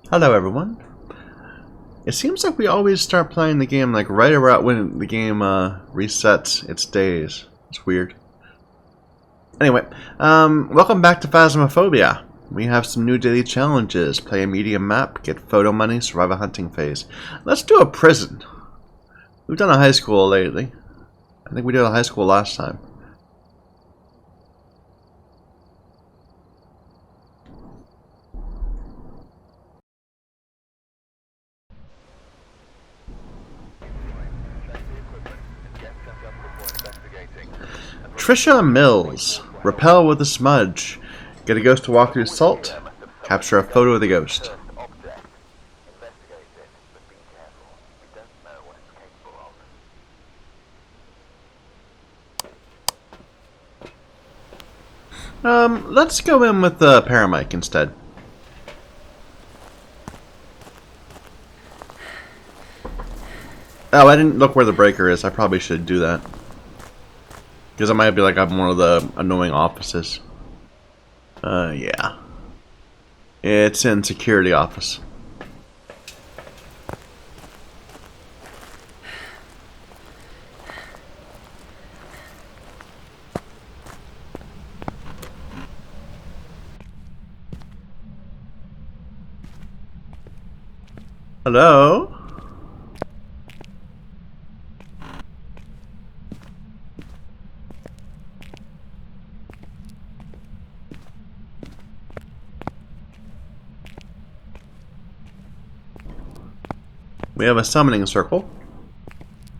Hello everyone. It seems like we always start playing the game like right around when the game resets its days. It's weird. Anyway, welcome back to Phasmophobia. We have some new daily challenges. Play a medium map, get photo money, survive a hunting phase. Let's do a prison. We've done a high school lately. I think we did a high school last time. Trisha Mills. Repel with a smudge. Get a ghost to walk through salt. Capture a photo of the ghost. Let's go in with the paramedic instead. Oh, I didn't look where the breaker is. I probably should do that. Because I might be like I'm one of the annoying offices. Yeah. It's in security office. Hello? We have a summoning circle.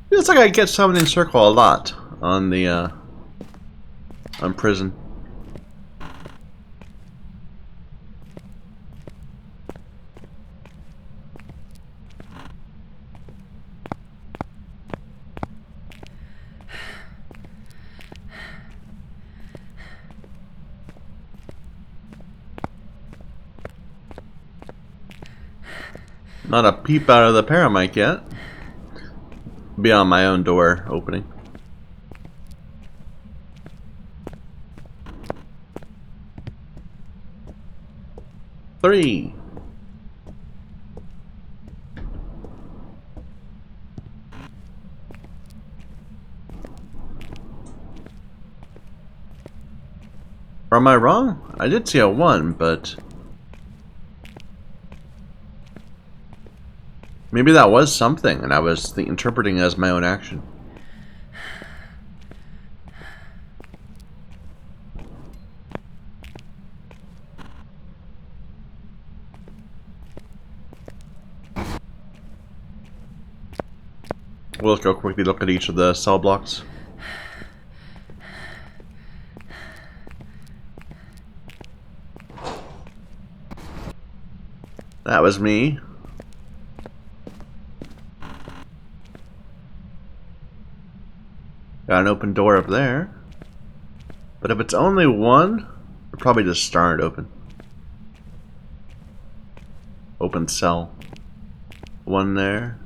Feels like I get summoning circle a lot on the on prison. Not a peep out of the paramedic yet. Beyond my own door opening. Three. Or am I wrong? I did see a 1, but maybe that was something, and I was interpreting it as my own action. We'll just go quickly look at each of the cell blocks. That was me. Got an open door up there. But if it's only one, we're probably just starting it open. Open cell. One there.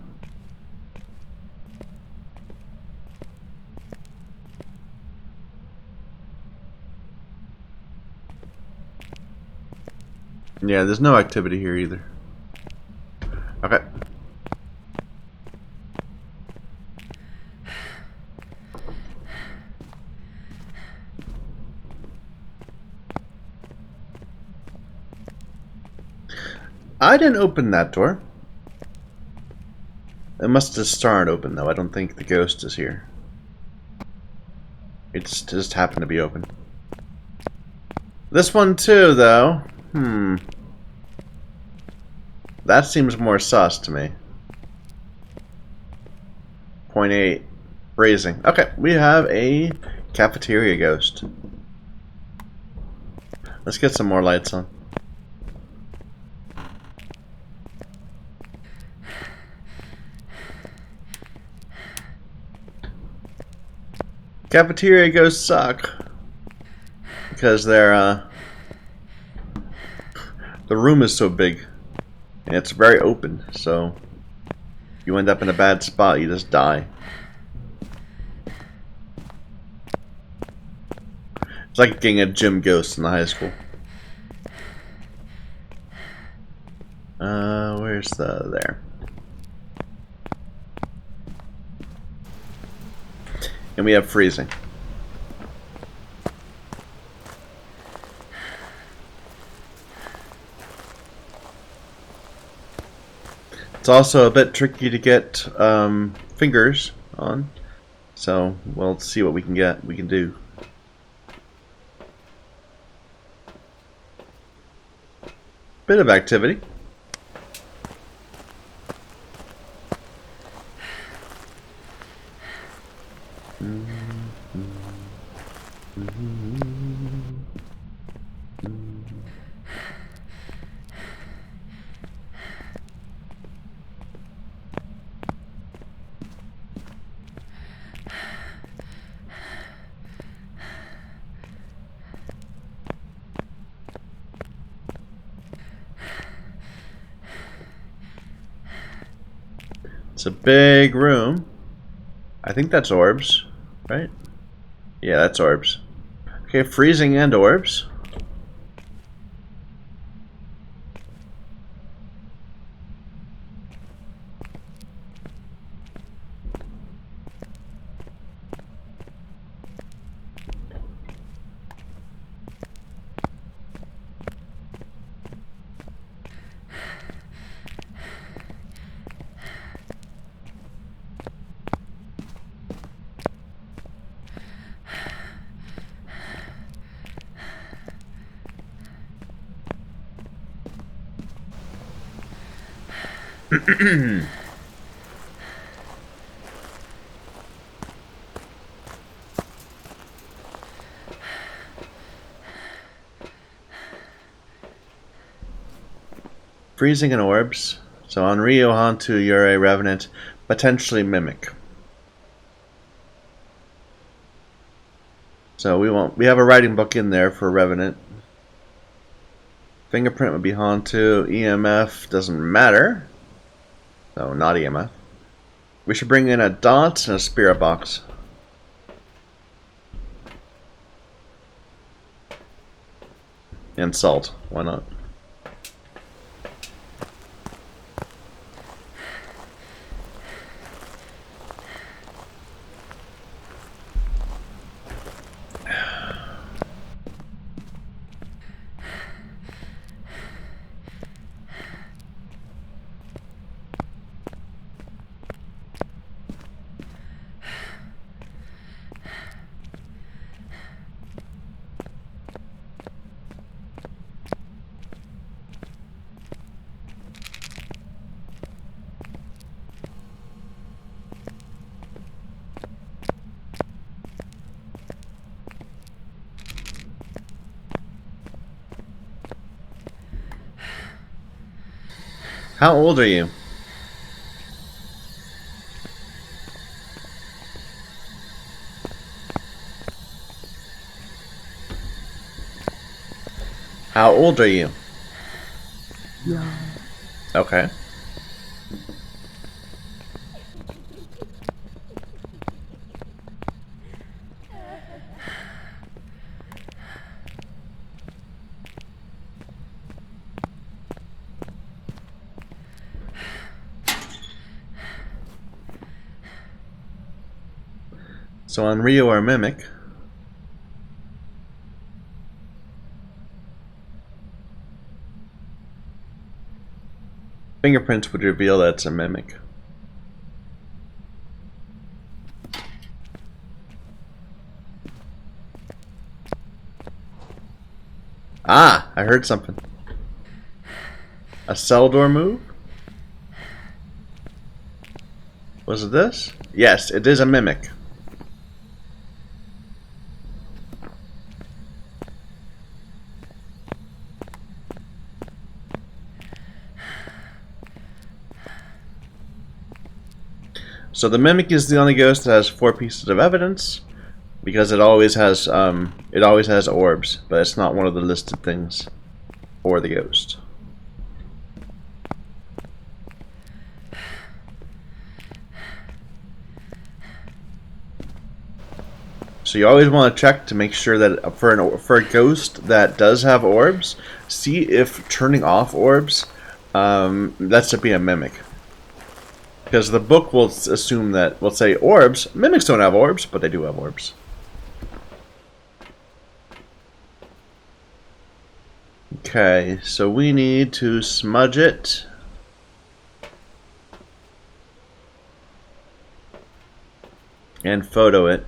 Yeah, there's no activity here either. Okay. I didn't open that door. It must have started open though. I don't think the ghost is here. It's just happened to be open. This one too though. That seems more sus to me. 0.8. Raising. Okay, we have a cafeteria ghost. Let's get some more lights on. Cafeteria ghosts suck. Because they're, the room is so big. And it's very open, so if you end up in a bad spot, you just die. It's like getting a gym ghost in the high school. Where's the... there. And we have freezing. It's also a bit tricky to get fingers on, so we'll see what we can do. Bit of activity. It's a big room. I think that's orbs, right? Yeah, that's orbs. Okay, freezing and orbs. Freezing and orbs. So on Rio Hantu, you're a revenant, potentially mimic. So we have a writing book in there for revenant. Fingerprint would be Hantu. EMF doesn't matter. So not EMF. We should bring in a dot and a spirit box. And salt. Why not? How old are you? How old are you? Yeah. Okay. So on Rio or Mimic, fingerprints would reveal that it's a Mimic. Ah, I heard something. A cell door move? Was it this? Yes, it is a Mimic. So the Mimic is the only ghost that has 4 pieces of evidence, because it always has orbs, but it's not one of the listed things for the ghost. So you always want to check to make sure that for a ghost that does have orbs, see if turning off orbs That's to be a mimic. Because the book will assume that, we'll say orbs. Mimics don't have orbs, but they do have orbs. Okay, so we need to smudge it. And photo it.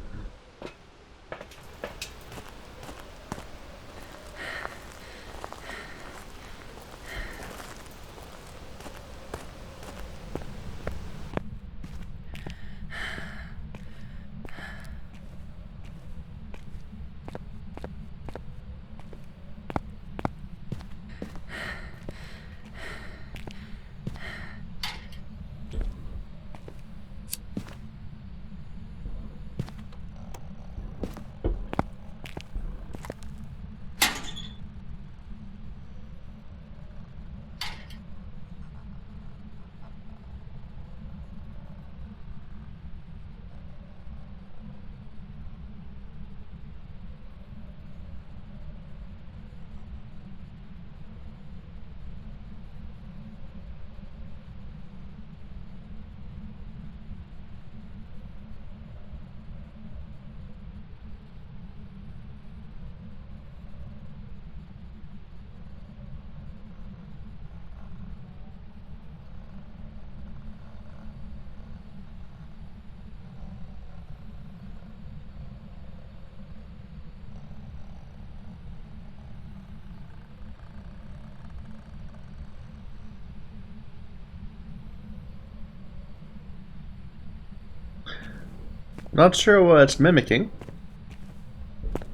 Not sure what it's mimicking.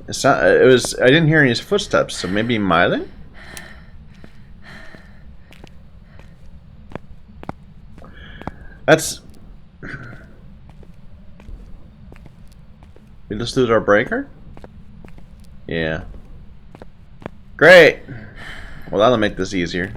It's not. It was. I didn't hear any footsteps, so maybe Mylan. That's. We just lose our breaker? Yeah. Great! Well, that'll make this easier.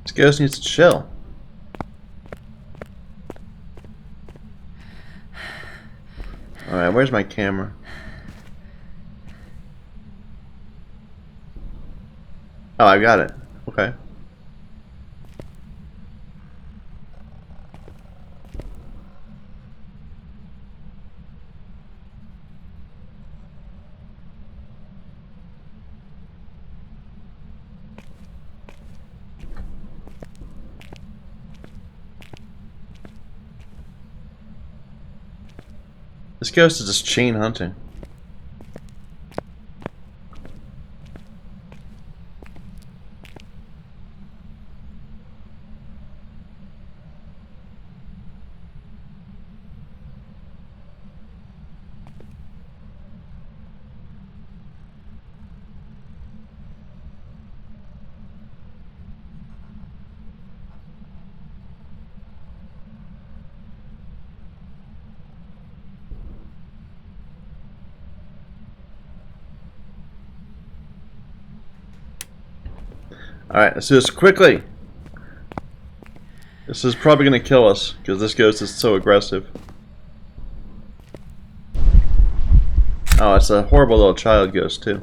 This ghost needs to chill. Alright, where's my camera? Oh, I got it. Okay. This ghost is just chain hunting. Alright, let's do this quickly. This is probably going to kill us, because this ghost is so aggressive. Oh, it's a horrible little child ghost, too.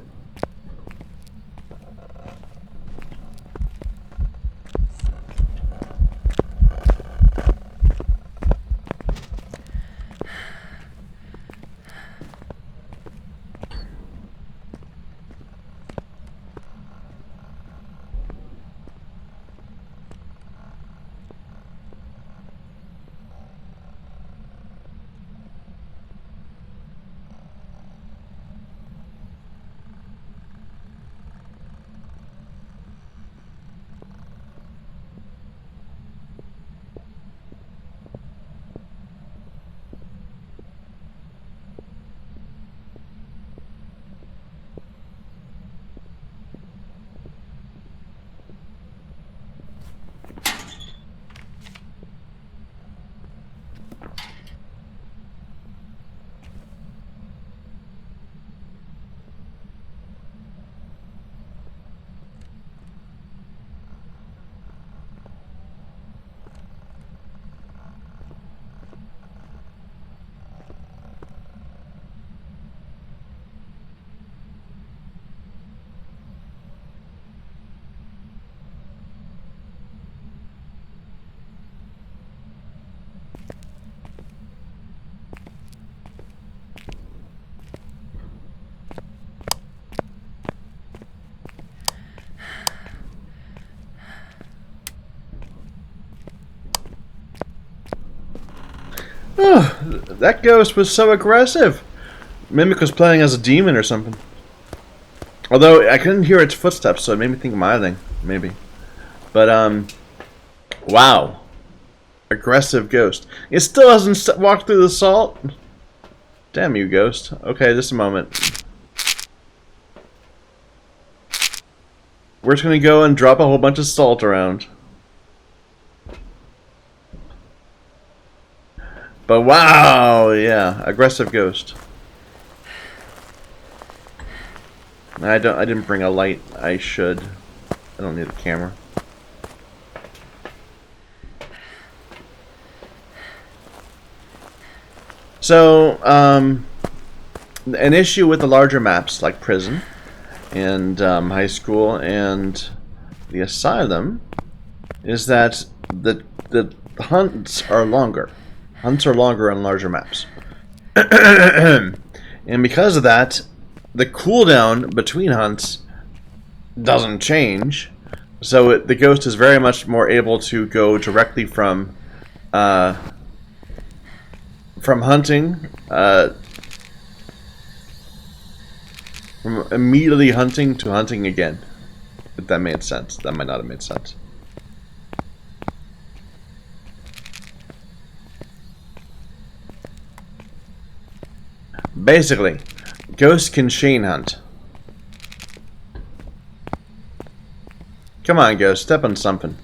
Oh, that ghost was so aggressive. Mimic was playing as a demon or something. Although I couldn't hear its footsteps, so it made me think of my thing, maybe. But wow, aggressive ghost. It still hasn't walked through the salt. Damn you, ghost. Okay, just a moment. We're just gonna go and drop a whole bunch of salt around. But wow, yeah, aggressive ghost. I didn't bring a light. I should. I don't need a camera. So, an issue with the larger maps like prison and high school and the asylum is that the hunts are longer. Hunts are longer on larger maps. And because of that, the cooldown between hunts doesn't change. So the ghost is very much more able to go directly from hunting, from immediately hunting to hunting again. If that made sense. That might not have made sense. Basically, ghosts can chain hunt. Come on, ghost, step on something.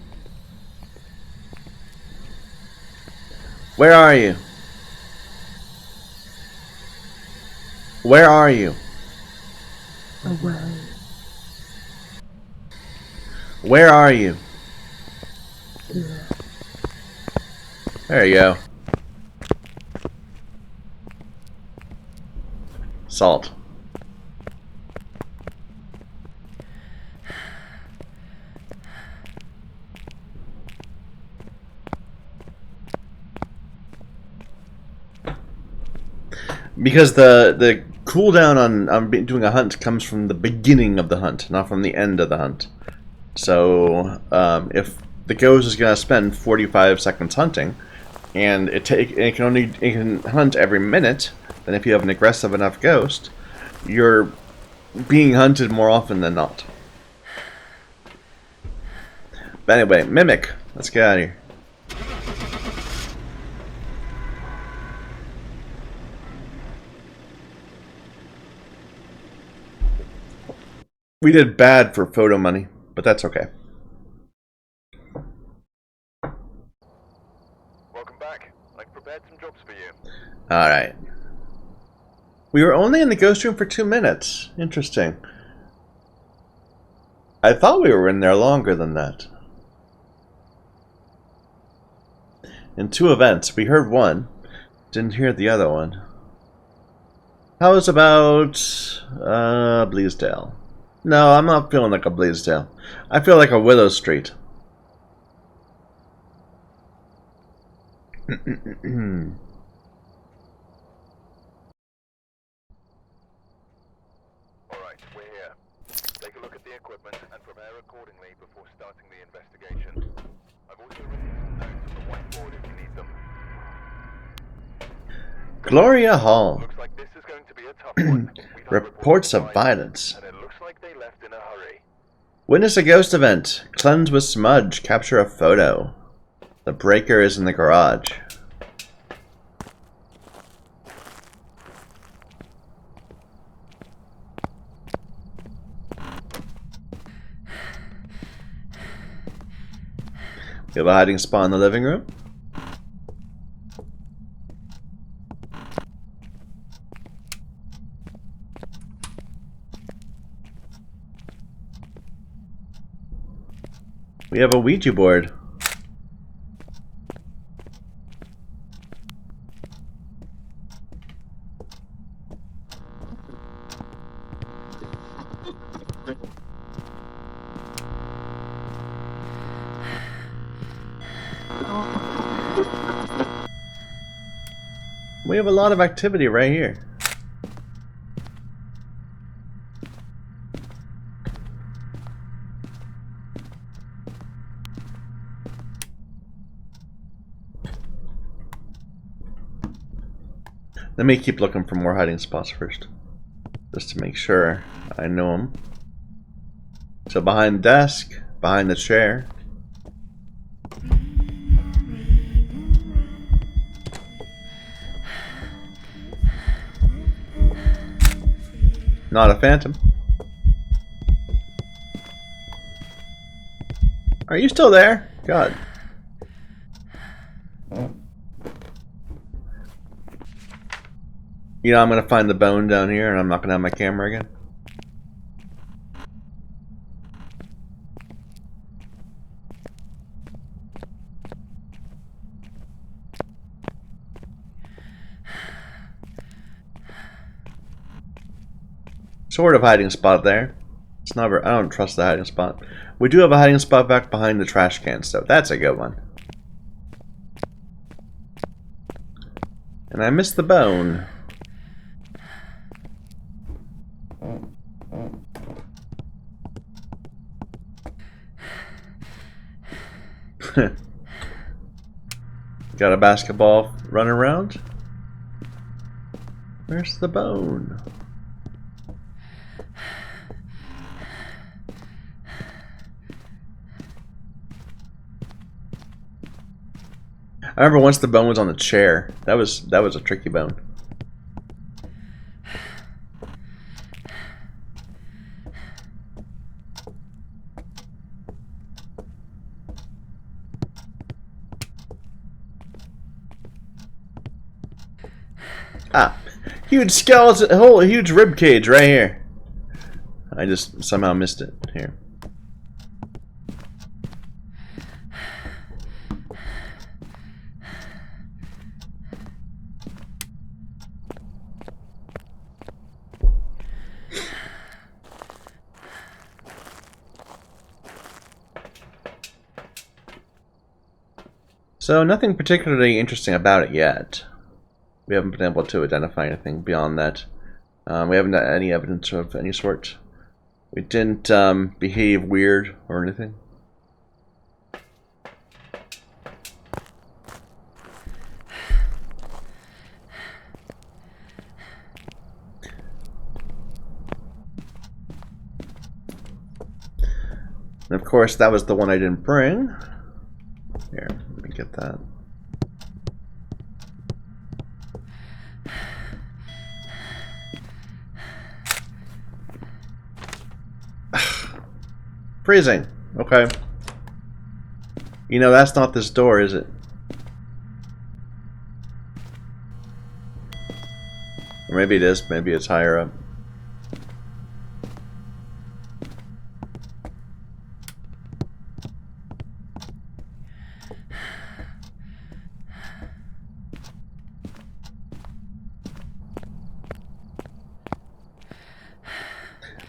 Where are you? Where are you? Away. Where are you? Here. There you go. Salt. Because the cooldown on doing a hunt comes from the beginning of the hunt, not from the end of the hunt. So if the ghost is going to spend 45 seconds hunting, and it can hunt every minute, then if you have an aggressive enough ghost, you're being hunted more often than not. But anyway, Mimic, let's get out of here. We did bad for photo money, but that's okay. Welcome back. I've prepared some jobs for you. Alright. We were only in the ghost room for 2 minutes. Interesting. I thought we were in there longer than that. In 2 events. We heard one. Didn't hear the other one. How about Bleasdale? No, I'm not feeling like a Bleasdale. I feel like a Willow Street. Alright, we're here. Take a look at the equipment and prepare accordingly before starting the investigation. I've also written some notes on the whiteboard if you need them. Gloria Hall. Looks like this is going to be a tough one. We've had Reports of violence. and it looks like they left in a hurry. Witness a ghost event. Cleanse with smudge. Capture a photo. The breaker is in the garage. We have a hiding spot in the living room. We have a Ouija board. We have a lot of activity right here. Let me keep looking for more hiding spots first, just to make sure I know them. So behind the desk, behind the chair. Not a phantom. Are you still there? God. You know, I'm gonna find the bone down here and I'm not gonna have my camera again. Sort of hiding spot there. It's never. I don't trust the hiding spot. We do have a hiding spot back behind the trash can, so that's a good one. And I missed the bone. Got a basketball running around. Where's the bone? I remember once the bone was on the chair. That was a tricky bone. Ah, huge skeleton, whole huge rib cage right here. I just somehow missed it here. So nothing particularly interesting about it yet. We haven't been able to identify anything beyond that. We haven't had any evidence of any sort. We didn't behave weird or anything. And of course, that was the one I didn't bring. Here, let me get that. Freezing. Okay. You know, that's not this door, is it? Or maybe it is. Maybe it's higher up.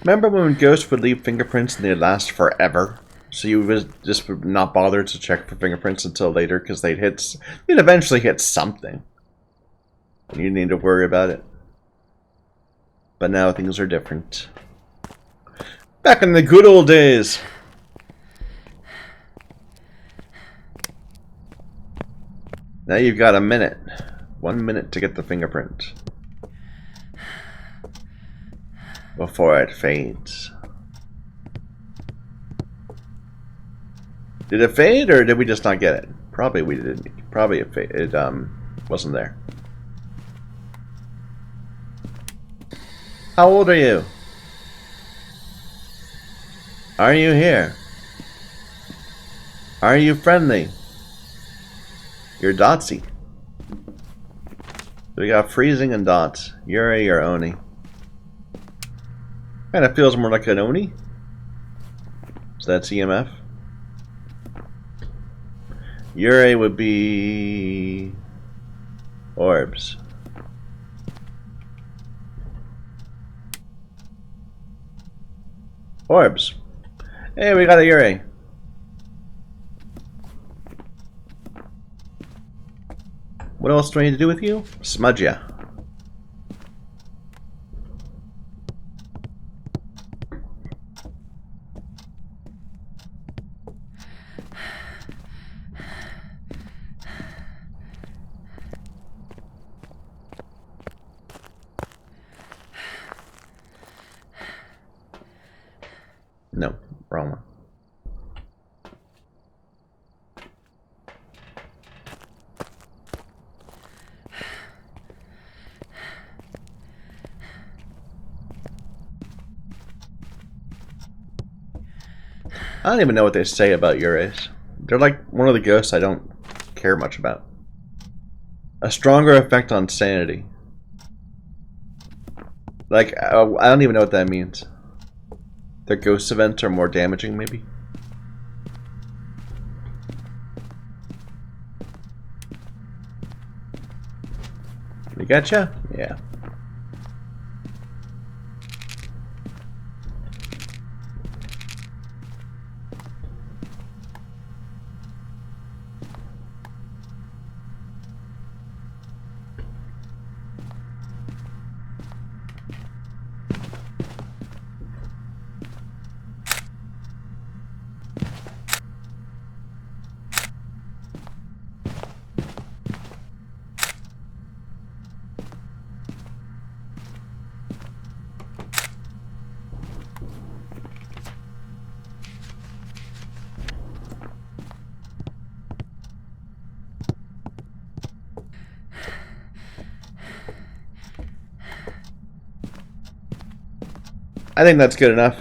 Remember when ghosts would leave fingerprints and they'd last forever? So you would just not bother to check for fingerprints until later because they'd eventually hit something. And you need to worry about it. But now things are different. Back in the good old days. Now you've got a minute. 1 minute to get the fingerprint. Before it fades. Did it fade or did we just not get it? Probably we didn't. Probably it wasn't there. How old are you? Are you here? Are you friendly? You're Dotsy. We got freezing and dots. Yuri or Oni. Kind of feels more like an Oni. So that's EMF. Yuri would be orbs. Orbs. Hey, we got a Yuri. What else do I need to do with you? Smudge ya. No, wrong one. I don't even know what they say about your race. They're like one of the ghosts I don't care much about. A stronger effect on sanity. Like, I don't even know what that means. Their ghost events are more damaging, maybe? We gotcha? Yeah. I think that's good enough.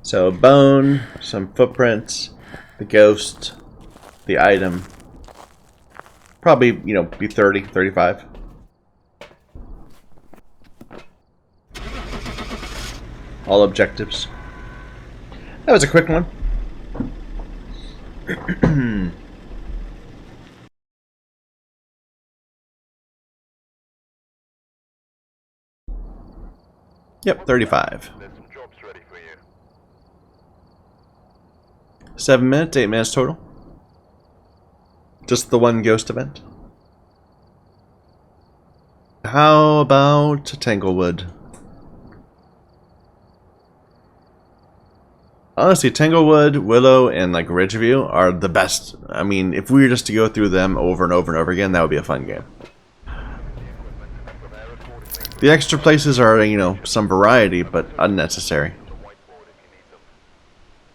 So, a bone, some footprints, the ghost, the item. Probably, you know, be 30, 35. All objectives. That was a quick one. Yep, 35. There's some jobs ready for you. 7 minutes, 8 minutes total. Just the one ghost event. How about Tanglewood? Honestly, Tanglewood, Willow, and like Ridgeview are the best. I mean, if we were just to go through them over and over and over again, that would be a fun game. The extra places are, you know, some variety, but unnecessary.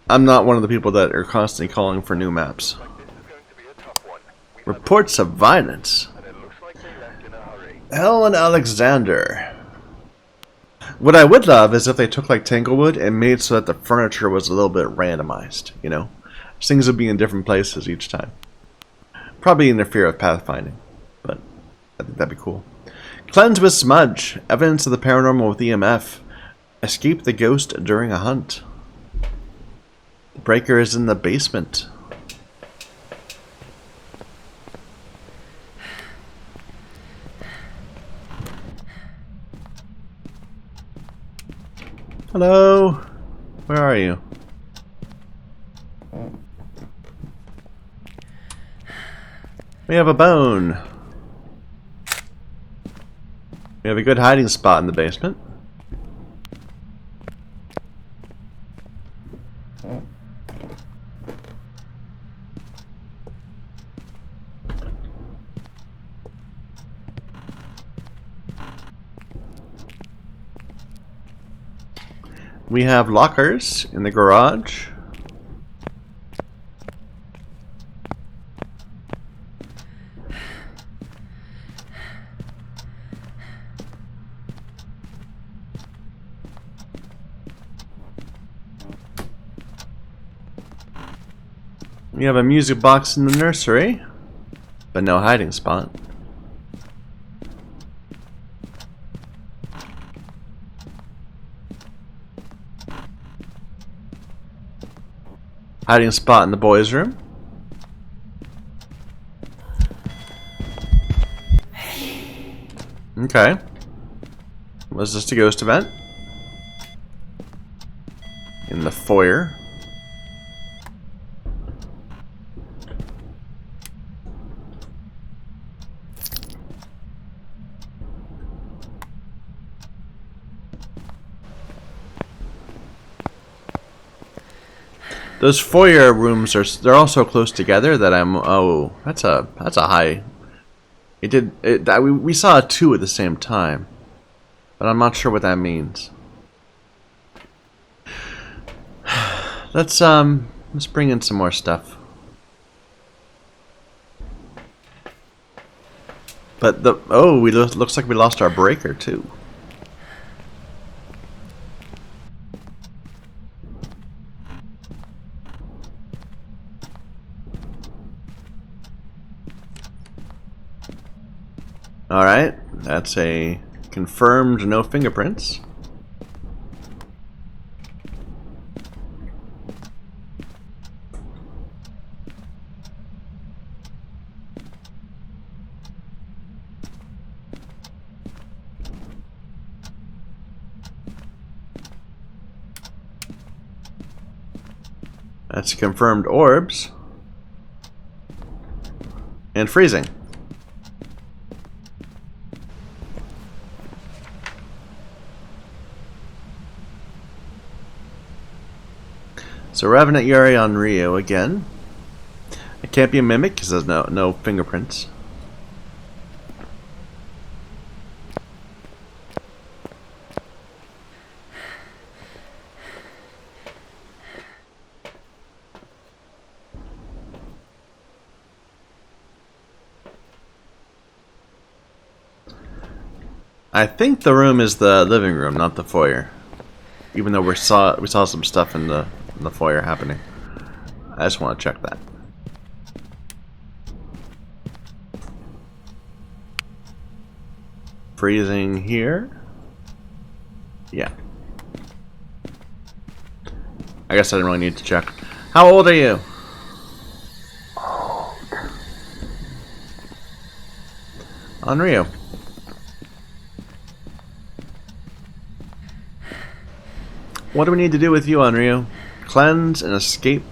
I'm not one of the people that are constantly calling for new maps. Reports of violence. Helen Alexander. What I would love is if they took like Tanglewood and made it so that the furniture was a little bit randomized, you know? Things would be in different places each time. Probably interfere with pathfinding, but I think that'd be cool. Cleanse with smudge. Evidence of the paranormal with EMF. Escape the ghost during a hunt. The breaker is in the basement. Hello? Where are you? We have a bone. We have a good hiding spot in the basement. We have lockers in the garage. We have a music box in the nursery, but no hiding spot. Hiding spot in the boys' room. Okay. Was this a ghost event? In the foyer. Those foyer rooms they're all so close together that that's a high. We saw 2 at the same time, but I'm not sure what that means. let's bring in some more stuff. But looks like we lost our breaker too. All right, that's a confirmed no fingerprints. That's confirmed orbs. And freezing. So Revenant Yuri on Rio again. It can't be a mimic because there's no fingerprints. I think the room is the living room, not the foyer. Even though we saw some stuff in the foyer happening. I just want to check that. Freezing here. Yeah. I guess I didn't really need to check. How old are you? Old. Unreal. What do we need to do with you, Unreal? Cleanse and escape.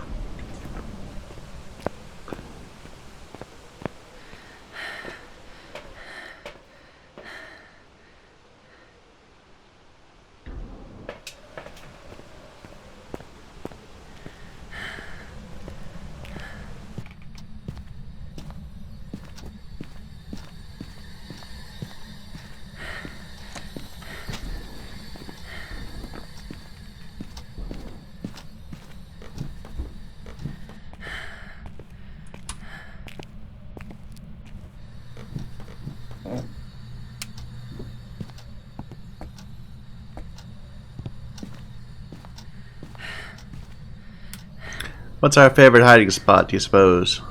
What's our favorite hiding spot, do you suppose?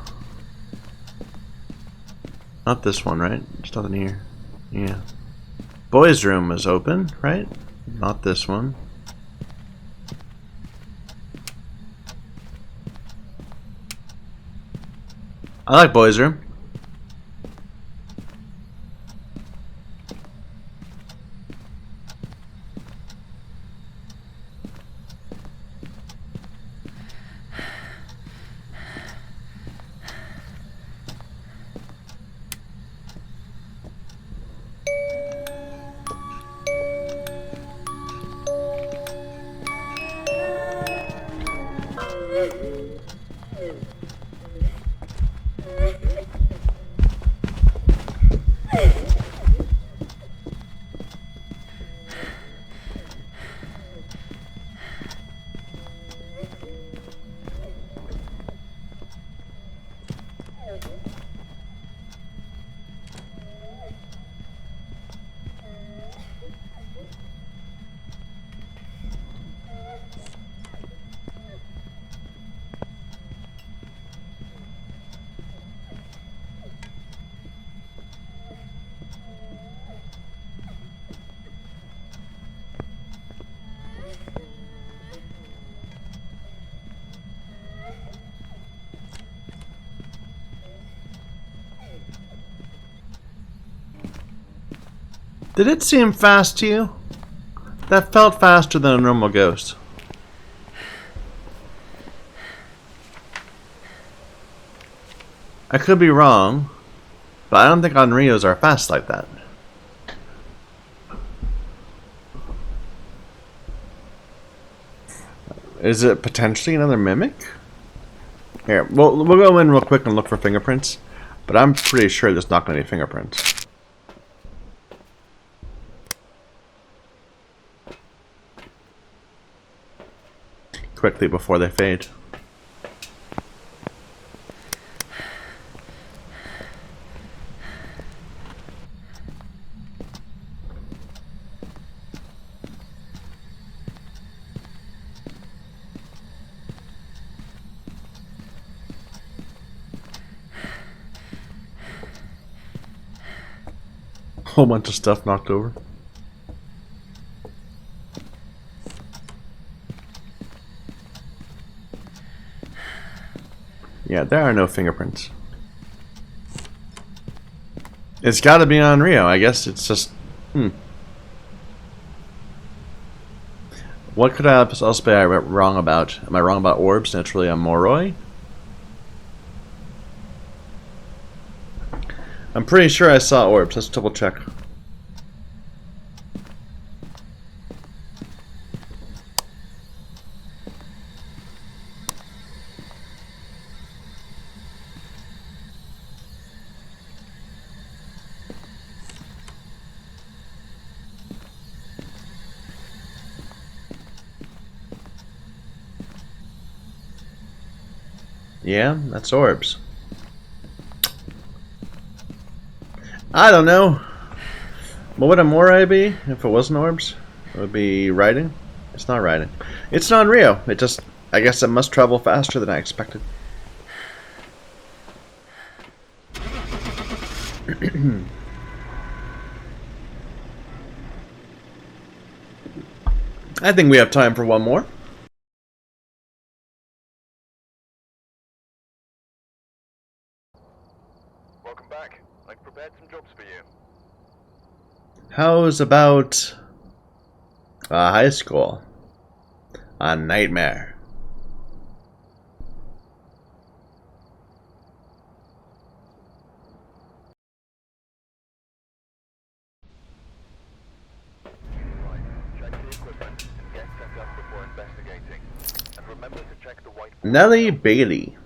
Not this one, right? There's nothing here. Yeah. Boys' room is open, right? Not this one. I like boys' room. Did it seem fast to you? That felt faster than a normal ghost. I could be wrong, but I don't think Onryos are fast like that. Is it potentially another mimic? Here, we'll go in real quick and look for fingerprints, but I'm pretty sure there's not going to be fingerprints. quickly before they fade. Whole bunch of stuff knocked over. Yeah, there are no fingerprints. It's got to be on Rio. I guess it's just. What could I else be wrong about? Am I wrong about orbs? Naturally, I'm Moroi. I'm pretty sure I saw orbs. Let's double check. Yeah, that's orbs. I don't know. What would a Morai be if it wasn't orbs? It would be riding. It's not riding. It's not Rio. It just, I guess it must travel faster than I expected. I think we have time for one more. Welcome back. I've prepared some jobs for you. How's about high school? A nightmare. Right. Check the equipment and get set up before investigating. And remember to check the white board. Nellie Bailey.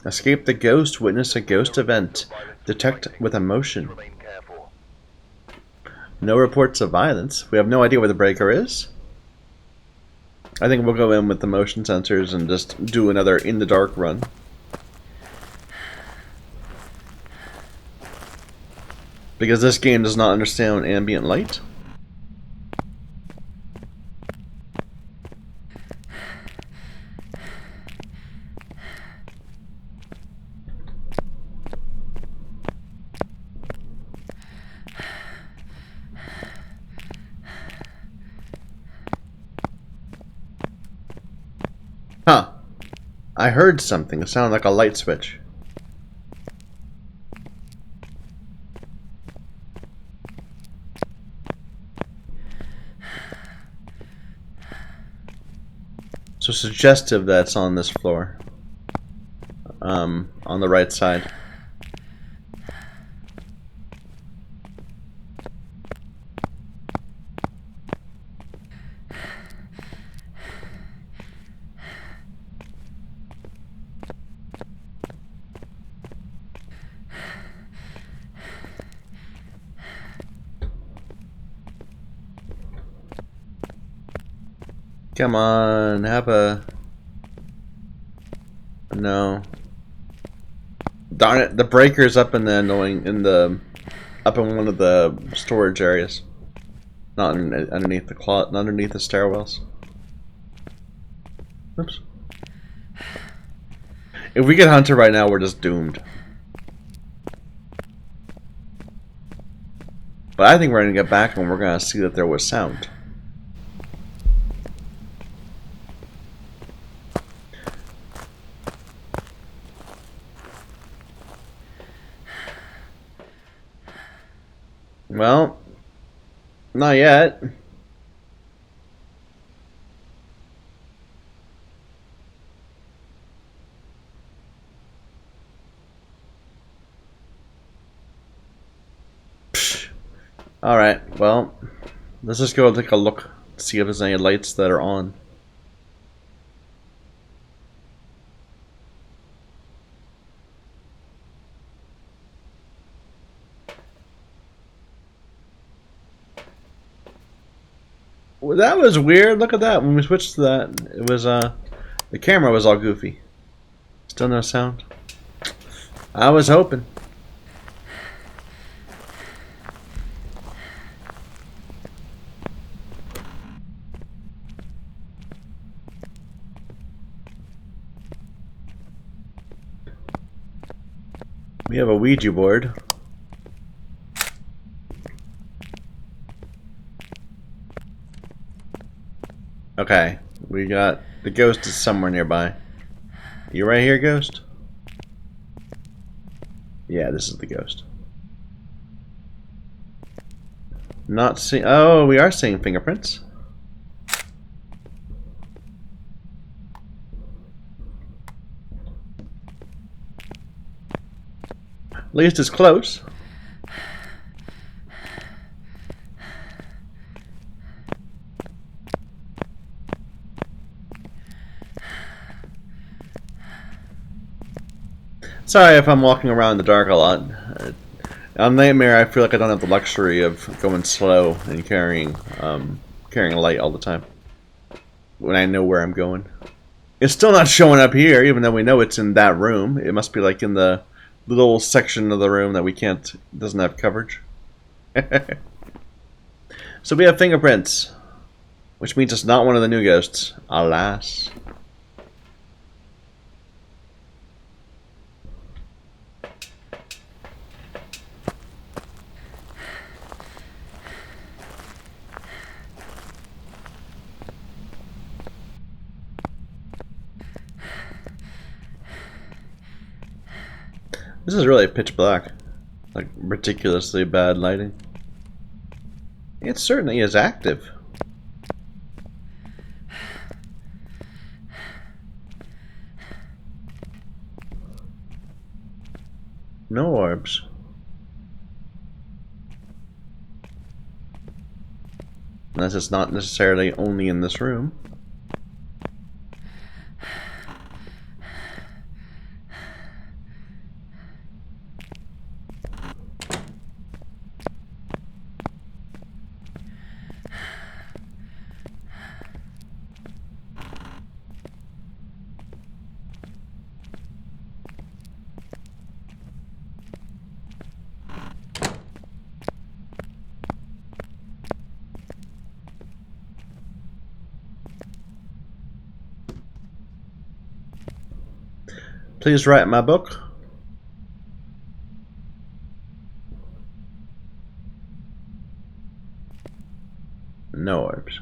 Escape the ghost, witness a ghost event. Detect with emotion. Remain careful. No reports of violence. We have no idea where the breaker is. I think we'll go in with the motion sensors and just do another in the dark run. Because this game does not understand ambient light. Huh. I heard something. It sounded like a light switch. So suggestive that it's on this floor. On the right side. Come on, have a... No. Darn it, the breaker's up in the up in one of the storage areas. Not underneath the closet, not underneath the stairwells. Oops. If we get Hunter right now, we're just doomed. But I think we're gonna get back and we're gonna see that there was sound. Well, not yet. Alright, well, let's just go take a look, see if there's any lights that are on. Well, that was weird. Look at that. When we switched to that, it The camera was all goofy. Still no sound. I was hoping. We have a Ouija board. Okay, we got the ghost is somewhere nearby. You right here, ghost? Yeah, this is the ghost. Not see. Oh, we are seeing fingerprints. At least it's close. Sorry if I'm walking around in the dark a lot. On Nightmare, I feel like I don't have the luxury of going slow and carrying light all the time when I know where I'm going. It's still not showing up here, even though we know it's in that room. It must be like in the little section of the room that we can't, doesn't have coverage. So we have fingerprints, which means it's not one of the new ghosts. Alas. This is really pitch black. Like, ridiculously bad lighting. It certainly is active. No orbs. Unless it's not necessarily only in this room. Please write my book. No orbs.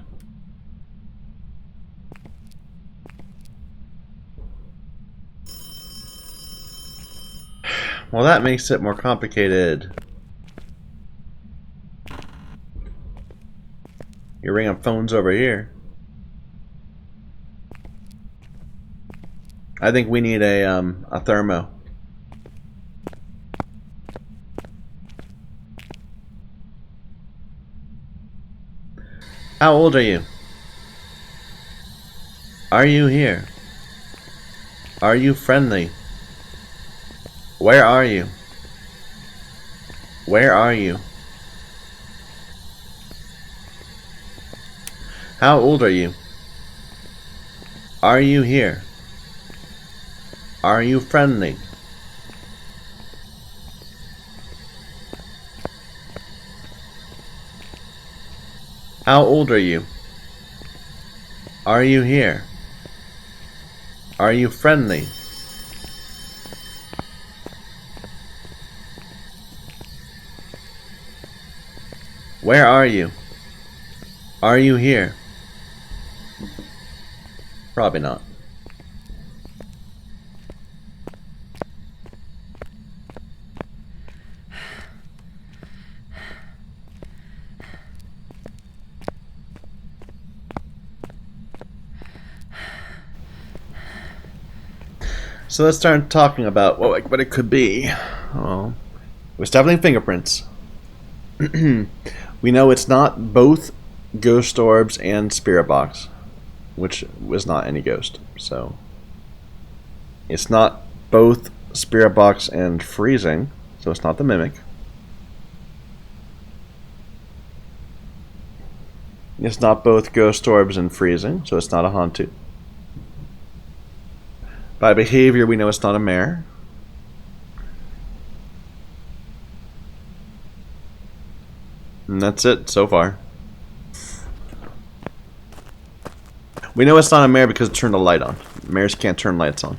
Well, that makes it more complicated. You're ringing phones over here. I think we need a thermo. How old are you? Are you here? Are you friendly? Where are you? Where are you? How old are you? Are you here? Are you friendly? How old are you? Are you here? Are you friendly? Where are you? Are you here? Probably not. So let's start talking about what it could be. Well, it was definitely fingerprints. We know it's not both ghost orbs and spirit box, which was not any ghost. So it's not both spirit box and freezing, so it's not the mimic. It's not both ghost orbs and freezing, so it's not a Hantu. By behavior, we know it's not a mare. And that's it so far. We know it's not a mare because it turned a light on. Mares can't turn lights on.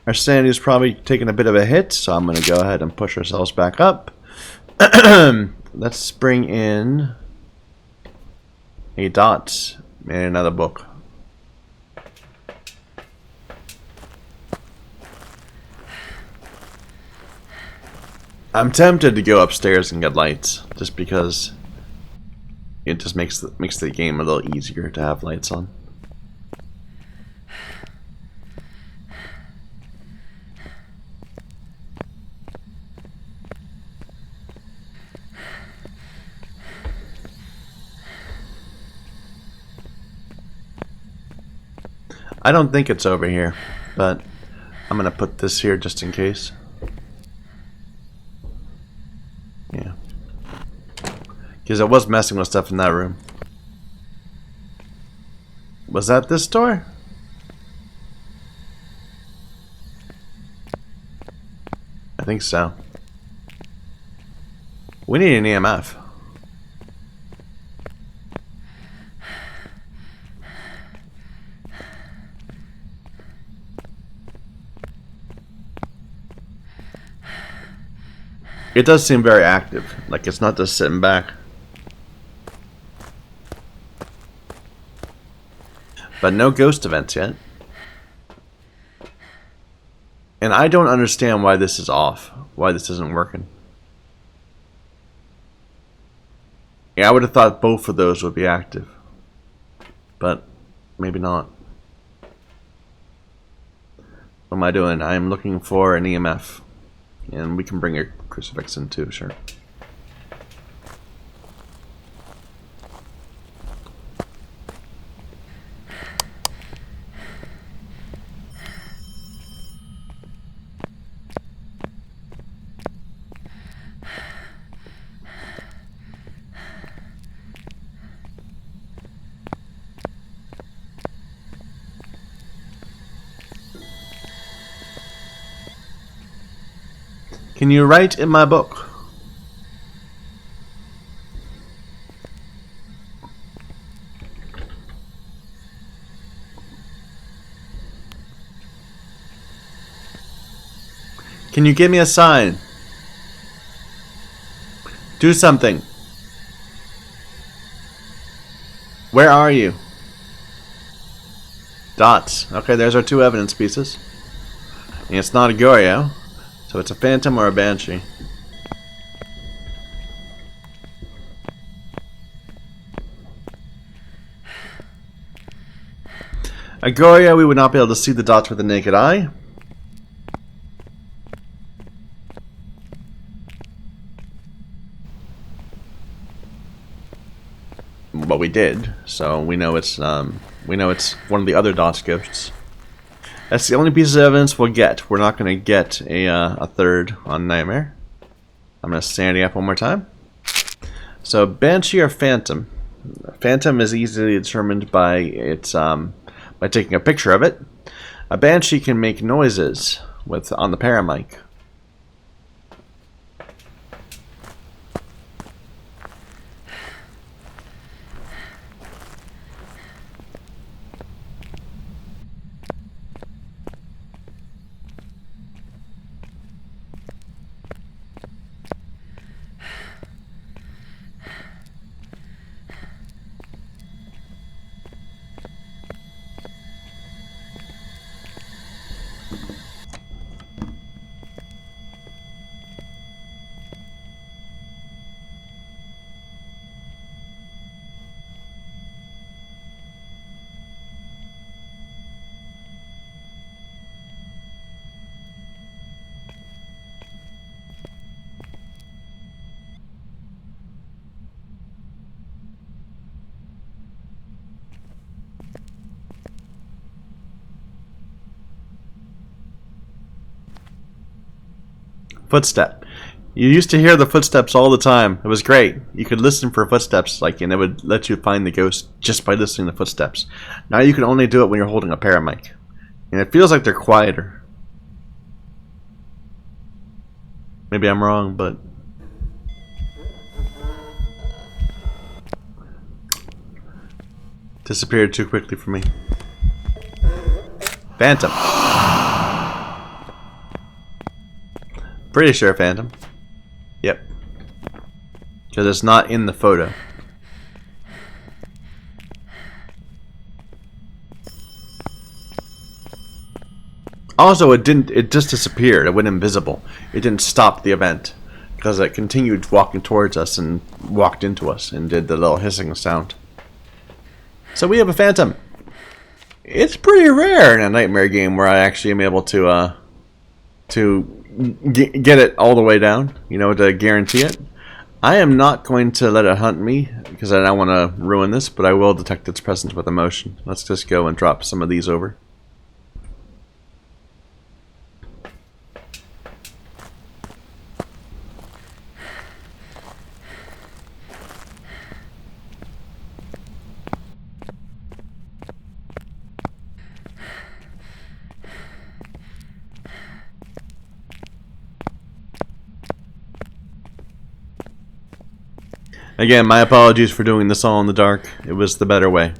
Our sanity is probably taking a bit of a hit, so I'm going to go ahead and push ourselves back up. Let's bring in a dot and another book. I'm tempted to go upstairs and get lights, just because it just makes the game a little easier to have lights on. I don't think it's over here, but I'm gonna put this here just in case. Yeah. Because I was messing with stuff in that room. Was that this door? I think so. We need an EMF. It does seem very active, like it's not just sitting back. But no ghost events yet. And I don't understand why this is off, why this isn't working. Yeah, I would have thought both of those would be active. But maybe not. What am I doing? I'm looking for an EMF. And we can bring a crucifix in too, sure. Can you write in my book? Can you give me a sign? Do something. Where are you? Dots. Okay, there's our two evidence pieces. And it's not a Gorio, so it's a phantom or a banshee. A Gorio, we would not be able to see the dots with the naked eye. But we did, so we know it's one of the other dots ghosts. That's the only piece of evidence we'll get. We're not going to get a third on Nightmare. I'm going to sanity up one more time. So Banshee or Phantom. Phantom is easily determined by its by taking a picture of it. A Banshee can make noises on the paramic. Footstep. You used to hear the footsteps all the time. It was great. You could listen for footsteps, like, and it would let you find the ghost just by listening to footsteps. Now you can only do it when you're holding a paramic. And it feels like they're quieter. Maybe I'm wrong, but... disappeared too quickly for me. Phantom. Pretty sure Phantom. Yep. Because it's not in the photo. Also, it just disappeared. It went invisible. It didn't stop the event. Because it continued walking towards us and walked into us and did the little hissing sound. So we have a Phantom. It's pretty rare in a nightmare game where I actually am able to get it all the way down, you know, to guarantee it. I am not going to let it hunt me because I don't want to ruin this, but I will detect its presence with emotion. Let's just go and drop some of these over. Again, my apologies for doing this all in the dark. It was the better way.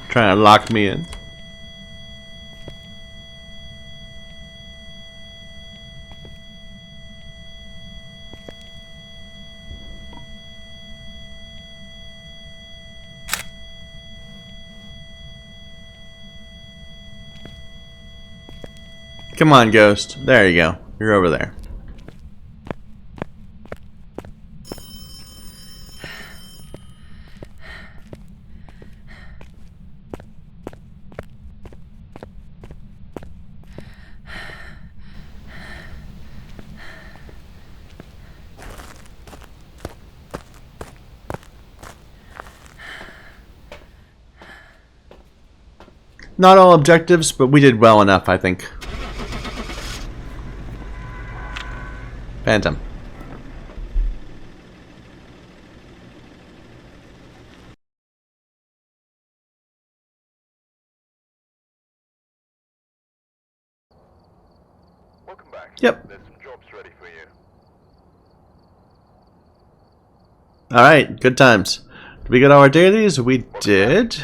Trying to lock me in. Come on, Ghost. There you go. You're over there. Not all objectives, but we did well enough, I think. Phantom. Welcome back. Yep. There's some jobs ready for you. Alright, good times. Did we get all our dailies? We did.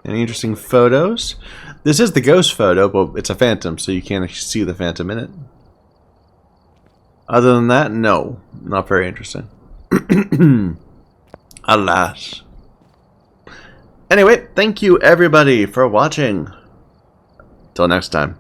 Any interesting photos? This is the ghost photo, but it's a phantom, so you can't actually see the phantom in it. Other than that, no. Not very interesting. Alas. Anyway, thank you everybody for watching. Till next time.